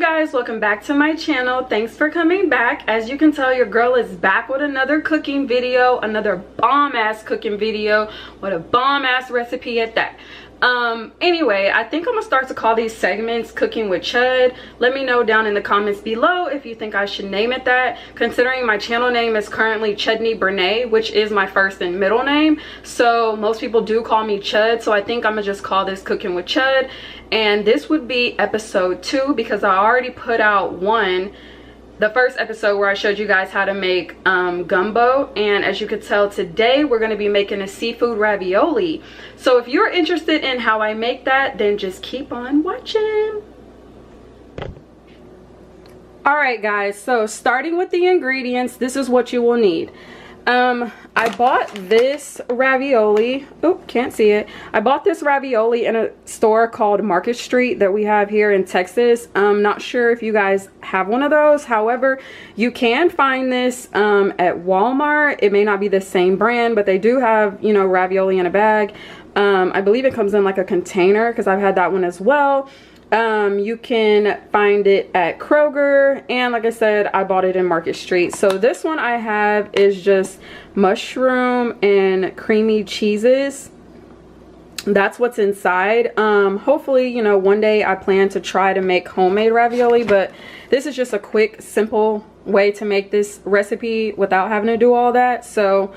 guys, welcome back to my channel. Thanks for coming back. As you can tell, your girl is back with another cooking video, another bomb ass cooking video with a bomb ass recipe at that. Anyway, I think I'm gonna start to call these segments Cooking with Chud. Let me know down in the comments below if you think I should name it that, considering my channel name is currently Chudney Bernay, which is my first and middle name, so most people do call me Chud, so I think I'm gonna just call this Cooking with Chud. And this would be episode 2 because I already put out the first episode where I showed you guys how to make gumbo, and as you could tell, today we're going to be making a seafood ravioli. So if you're interested in how I make that, then just keep on watching. Alright guys, so starting with the ingredients, this is what you will need. I bought this ravioli. Oh, can't see it. I bought this ravioli in a store called Market Street that we have here in Texas. I'm not sure if you guys have one of those. However, you can find this at Walmart. It may not be the same brand, but they do have, you know, ravioli in a bag. I believe it comes in like a container because I've had that one as well. You can find it at Kroger, and like I said, I bought it in Market Street. So this one I have is just mushroom and creamy cheeses. That's what's inside. Hopefully, you know, one day I plan to try to make homemade ravioli, but this is just a quick, simple way to make this recipe without having to do all that. So,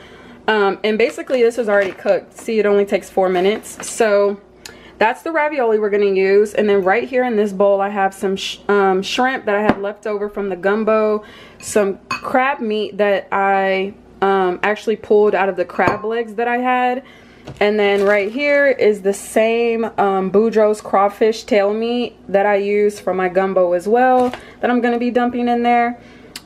and basically this is already cooked. See, it only takes 4 minutes. So that's the ravioli we're going to use. And then right here in this bowl I have some shrimp that I had left over from the gumbo, some crab meat that I actually pulled out of the crab legs that I had, and then right here is the same Boudreaux's crawfish tail meat that I use for my gumbo as well, that I'm going to be dumping in there.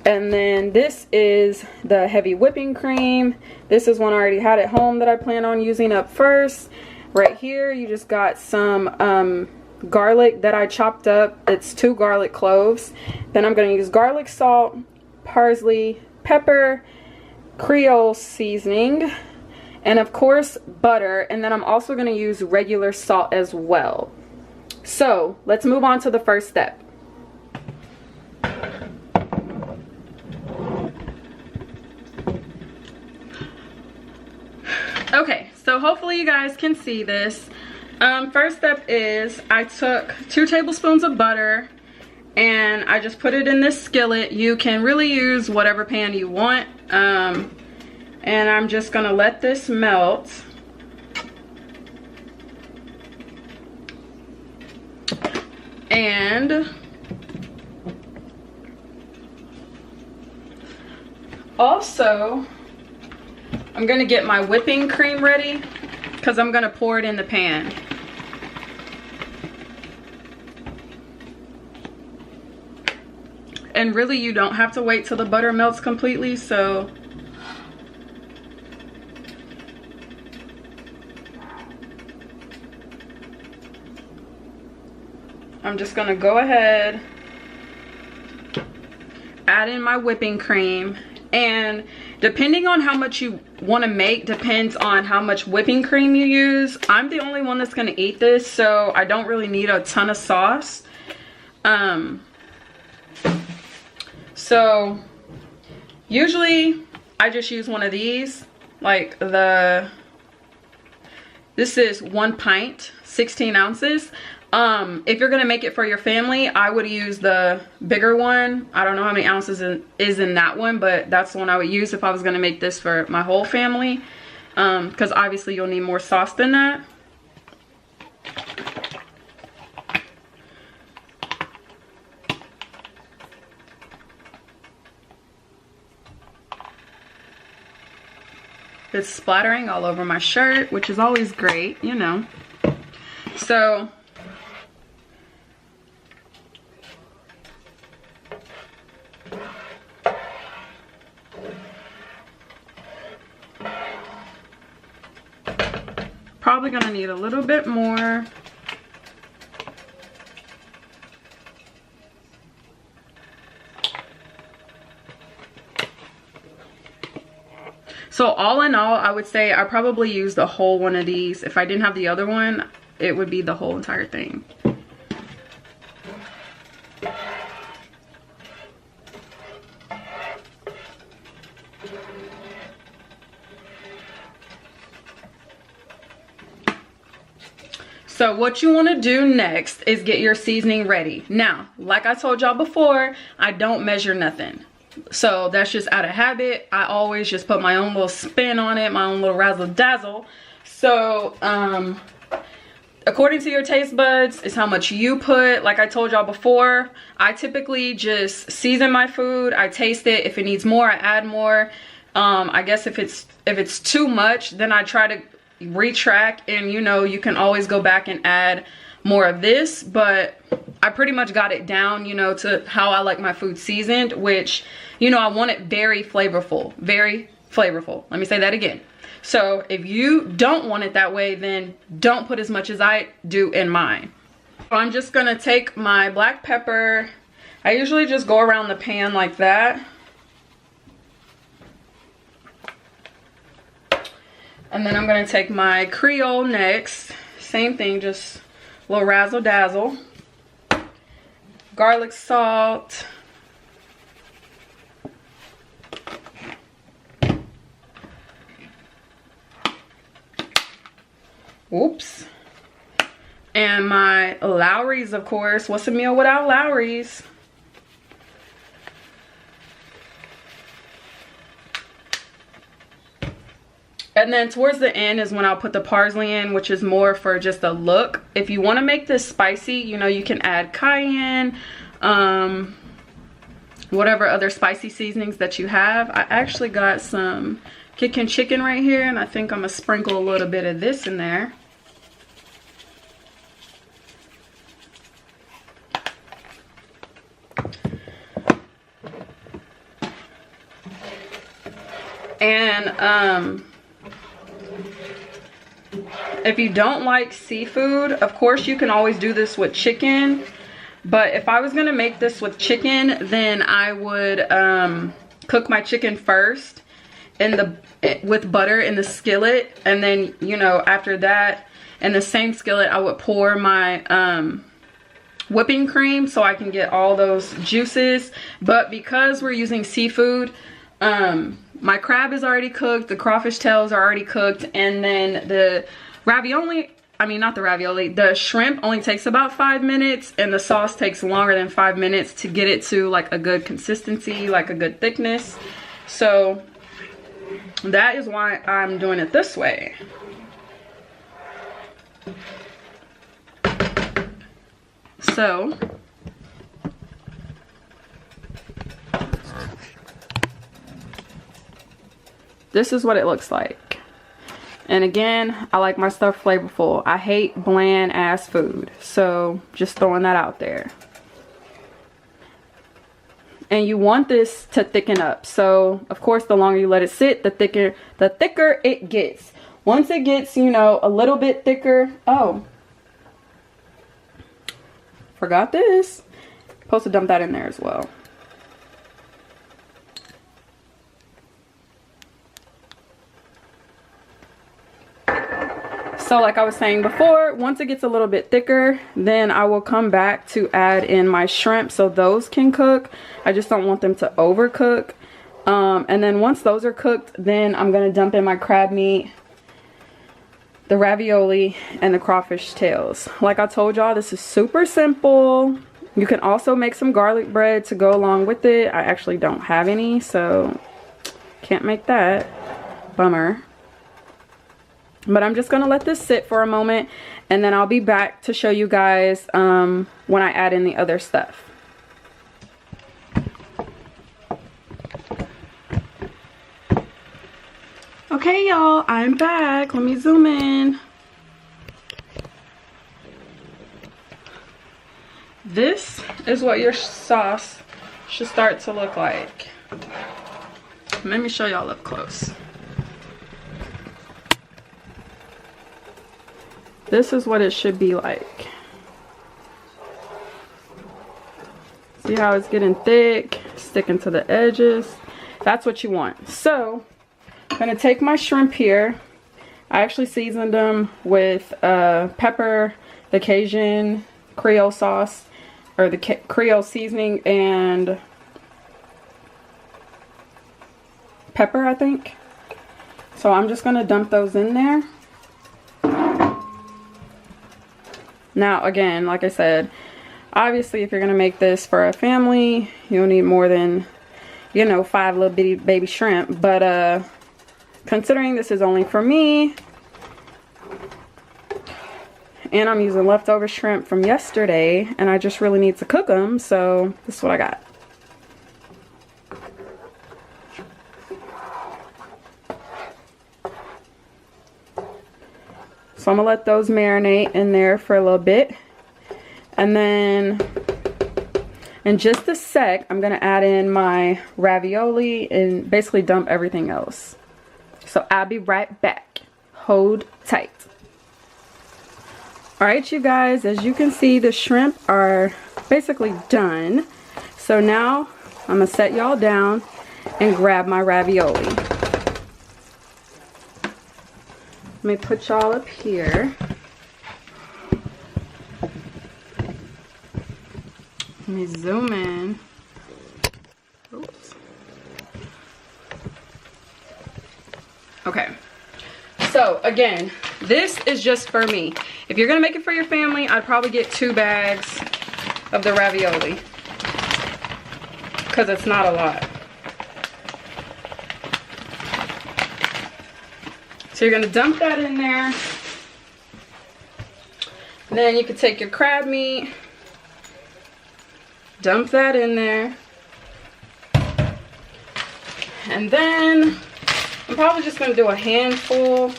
And then this is the heavy whipping cream. This is one I already had at home that I plan on using up first. Right here you just got some garlic that I chopped up. It's 2 garlic cloves. Then I'm going to use garlic salt, parsley, pepper, Creole seasoning, and of course butter. And then I'm also going to use regular salt as well. So let's move on to the first step. Okay, so hopefully you guys can see this. First step is I took 2 tablespoons of butter and I just put it in this skillet. You can really use whatever pan you want. And I'm just gonna let this melt. And also I'm gonna get my whipping cream ready because I'm gonna pour it in the pan. And really you don't have to wait till the butter melts completely, so I'm just gonna go ahead, add in my whipping cream. And depending on how much you want to make depends on how much whipping cream you use. I'm the only one that's going to eat this, so I don't really need a ton of sauce. So usually I just use one of these, like this is 1 pint, 16 ounces. If you're gonna make it for your family, I would use the bigger one. I don't know how many ounces is in that one, but that's the one I would use if I was gonna make this for my whole family, because obviously you'll need more sauce than that. It's splattering all over my shirt, which is always great, you know. So probably gonna need a little bit more. So all in all, I would say I probably used the whole one of these. If I didn't have the other one, it would be the whole entire thing. So what you want to do next is get your seasoning ready. Now, like I told y'all before, I don't measure nothing. So that's just out of habit. I always just put my own little spin on it, my own little razzle dazzle. So according to your taste buds is how much you put. Like I told y'all before, I typically just season my food. I taste it. If it needs more, I add more. I guess if it's too much, then I try to retract, and you know, you can always go back and add more of this, but I pretty much got it down, you know, to how I like my food seasoned, which, you know, I want it very flavorful, very flavorful. Let me say that again. So if you don't want it that way, then don't put as much as I do in mine. So I'm just gonna take my black pepper. I usually just go around the pan like that. And then I'm gonna take my Creole next. Same thing, just a little razzle dazzle. Garlic salt. Oops. And my Lowry's, of course. What's a meal without Lowry's? And then towards the end is when I'll put the parsley in, which is more for just a look. If you want to make this spicy, you know, you can add cayenne, whatever other spicy seasonings that you have. I actually got some kicking chicken right here, and I think I'm gonna sprinkle a little bit of this in there. And if you don't like seafood, of course you can always do this with chicken, but if I was gonna make this with chicken, then I would cook my chicken first with butter in the skillet, and then, you know, after that in the same skillet I would pour my whipping cream so I can get all those juices. But because we're using seafood, my crab is already cooked, the crawfish tails are already cooked, and then the ravioli, I mean not the ravioli, the shrimp only takes about 5 minutes, and the sauce takes longer than 5 minutes to get it to like a good consistency, like a good thickness. So that is why I'm doing it this way. So this is what it looks like. And again, I like my stuff flavorful. I hate bland ass food. So just throwing that out there. And you want this to thicken up. So of course, the longer you let it sit, the thicker it gets. Once it gets, you know, a little bit thicker. Oh, forgot this. Supposed to dump that in there as well. So like I was saying before, once it gets a little bit thicker, then I will come back to add in my shrimp so those can cook. I just don't want them to overcook. And then once those are cooked, then I'm going to dump in my crab meat, the ravioli, and the crawfish tails. Like I told y'all, this is super simple. You can also make some garlic bread to go along with it. I actually don't have any, so can't make that. Bummer. But I'm just going to let this sit for a moment, and then I'll be back to show you guys when I add in the other stuff. Okay, y'all, I'm back. Let me zoom in. This is what your sauce should start to look like. Let me show y'all up close. This is what it should be like. See how it's getting thick, sticking to the edges? That's what you want. So, I'm gonna take my shrimp here. I actually seasoned them with pepper, the Cajun Creole sauce, or the Creole seasoning, and pepper, I think. So I'm just gonna dump those in there. Now again, like I said, obviously if you're gonna make this for a family, you'll need more than, you know, 5 little bitty baby shrimp. But considering this is only for me, and I'm using leftover shrimp from yesterday, and I just really need to cook them, so this is what I got. So I'm gonna let those marinate in there for a little bit. And then in just a sec, I'm gonna add in my ravioli and basically dump everything else. So I'll be right back. Hold tight. Alright, you guys, as you can see, the shrimp are basically done. So now I'm gonna set y'all down and grab my ravioli. Let me put y'all up here. Let me zoom in. Oops. Okay. So again, this is just for me. If you're gonna make it for your family, I'd probably get 2 bags of the ravioli, because it's not a lot. So you're gonna dump that in there. Then you can take your crab meat, dump that in there. And then I'm probably just gonna do a handful.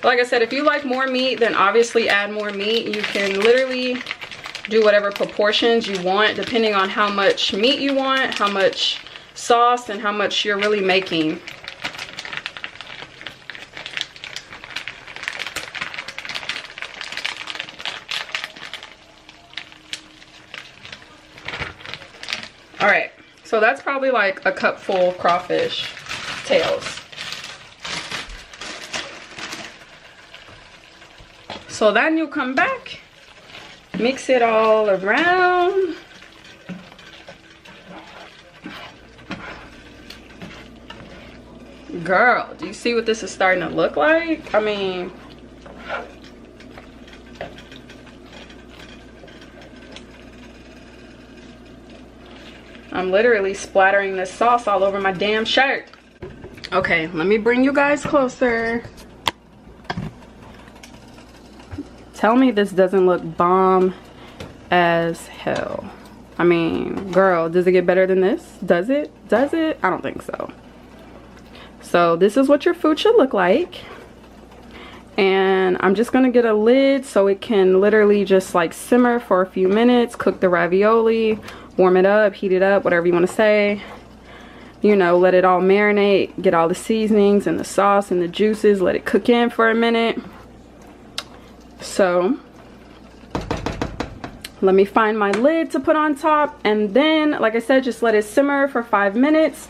Like I said, if you like more meat, then obviously add more meat. You can literally do whatever proportions you want, depending on how much meat you want, how much sauce, and how much you're really making. All right, so that's probably like a cup full of crawfish tails. So then you come back, mix it all around. Girl, do you see what this is starting to look like? I mean, I'm literally splattering this sauce all over my damn shirt. Okay, let me bring you guys closer. Tell me this doesn't look bomb as hell. I mean, girl, does it get better than this? Does it? Does it? I don't think so. So this is what your food should look like. And I'm just gonna get a lid so it can literally just like simmer for a few minutes, cook the ravioli, warm it up, heat it up, whatever you want to say. You know, let it all marinate, get all the seasonings and the sauce and the juices, let it cook in for a minute. So let me find my lid to put on top, and then, like I said, just let it simmer for 5 minutes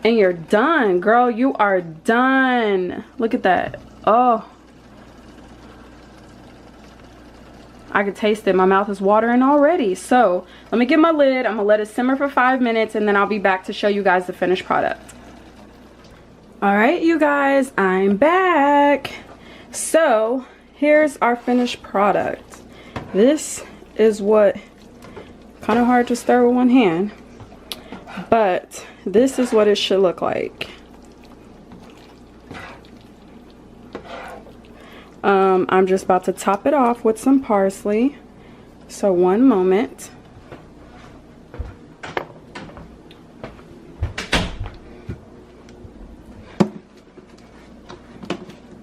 and you're done, girl. You are done. Look at that. Oh, I could taste it. My mouth is watering already. So let me get my lid. I'm gonna let it simmer for 5 minutes, and then I'll be back to show you guys the finished product. All right, you guys, I'm back. So here's our finished product. This is what, kind of hard to stir with one hand, but this is what it should look like. I'm just about to top it off with some parsley. So one moment.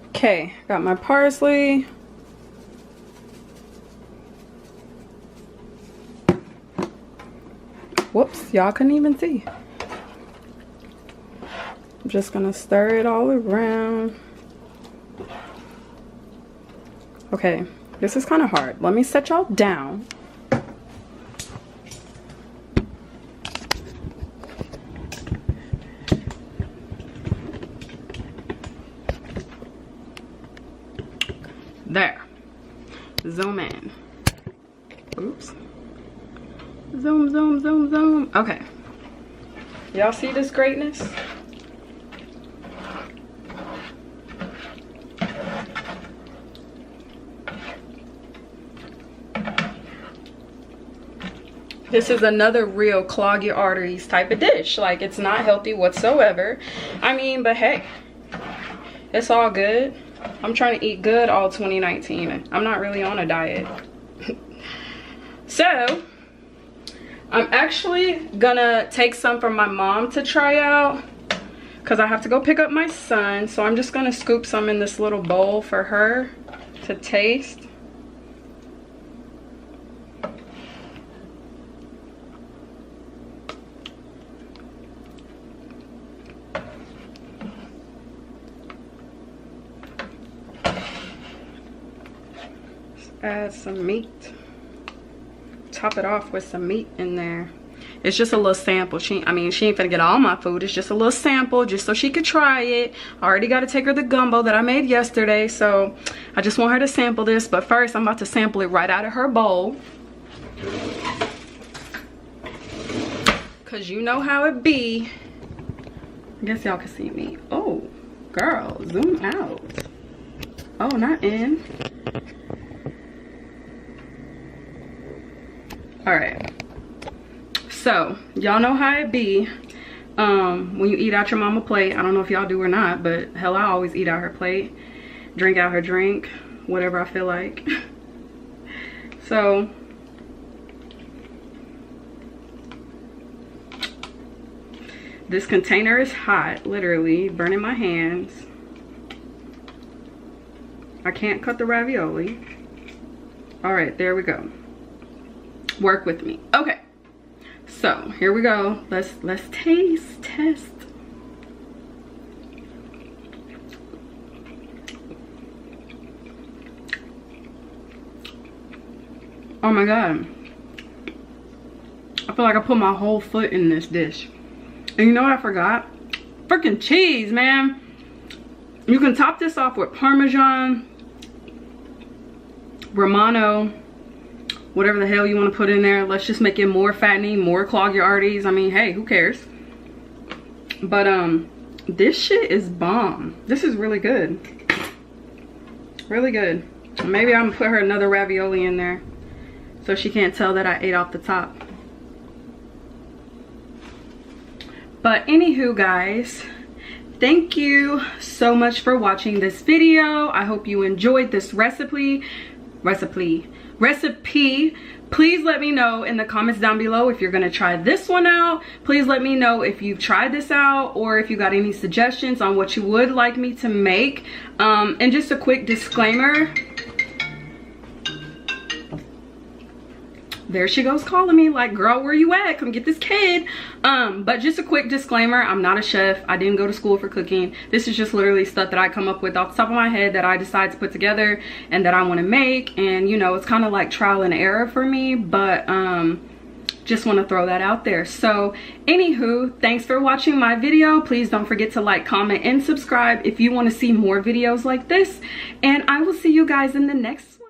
Okay, got my parsley. Whoops, y'all couldn't even see. I'm just gonna stir it all around. Okay, this is kind of hard. Let me set y'all down. There. Zoom in. Oops. Zoom, zoom, zoom, zoom. Okay. Y'all see this greatness? This is another real clog your arteries type of dish. Like, it's not healthy whatsoever. I mean, but hey, it's all good. I'm trying to eat good all 2019. I'm not really on a diet. So, I'm actually gonna take some from my mom to try out because I have to go pick up my son. So I'm just gonna scoop some in this little bowl for her to taste. Add some meat. Top it off with some meat in there. It's just a little sample. She ain't finna get all my food. It's just a little sample just so she could try it. I already got to take her the gumbo that I made yesterday, so I just want her to sample this. But first, I'm about to sample it right out of her bowl, cause you know how it be. I guess y'all can see me. Oh, girl, zoom out. Oh, not in. All right, so y'all know how it be when you eat out your mama plate. I don't know if y'all do or not, but hell, I always eat out her plate, drink out her drink, whatever I feel like. So this container is hot, literally burning my hands. I can't cut the ravioli. All right, there we go. Work with me. Okay, so here we go. Let's test. Oh my god, I feel like I put my whole foot in this dish. And you know what I forgot? Freaking cheese, man. You can top this off with Parmesan, Romano, whatever the hell you want to put in there. Let's just make it more fattening, more clog your arteries. I mean, hey, who cares? But this shit is bomb. This is really good. Really good. Maybe I'm gonna put her another ravioli in there so she can't tell that I ate off the top. But anywho, guys, thank you so much for watching this video. I hope you enjoyed this recipe. Please let me know in the comments down below if you're gonna try this one out. Please let me know if you've tried this out or if you got any suggestions on what you would like me to make. And just a quick disclaimer. There she goes calling me like, girl, where you at? Come get this kid. But just a quick disclaimer, I'm not a chef. I didn't go to school for cooking. This is just literally stuff that I come up with off the top of my head that I decide to put together and that I want to make. And you know, it's kind of like trial and error for me, but just want to throw that out there. So anywho, thanks for watching my video. Please don't forget to like, comment, and subscribe if you want to see more videos like this. And I will see you guys in the next one.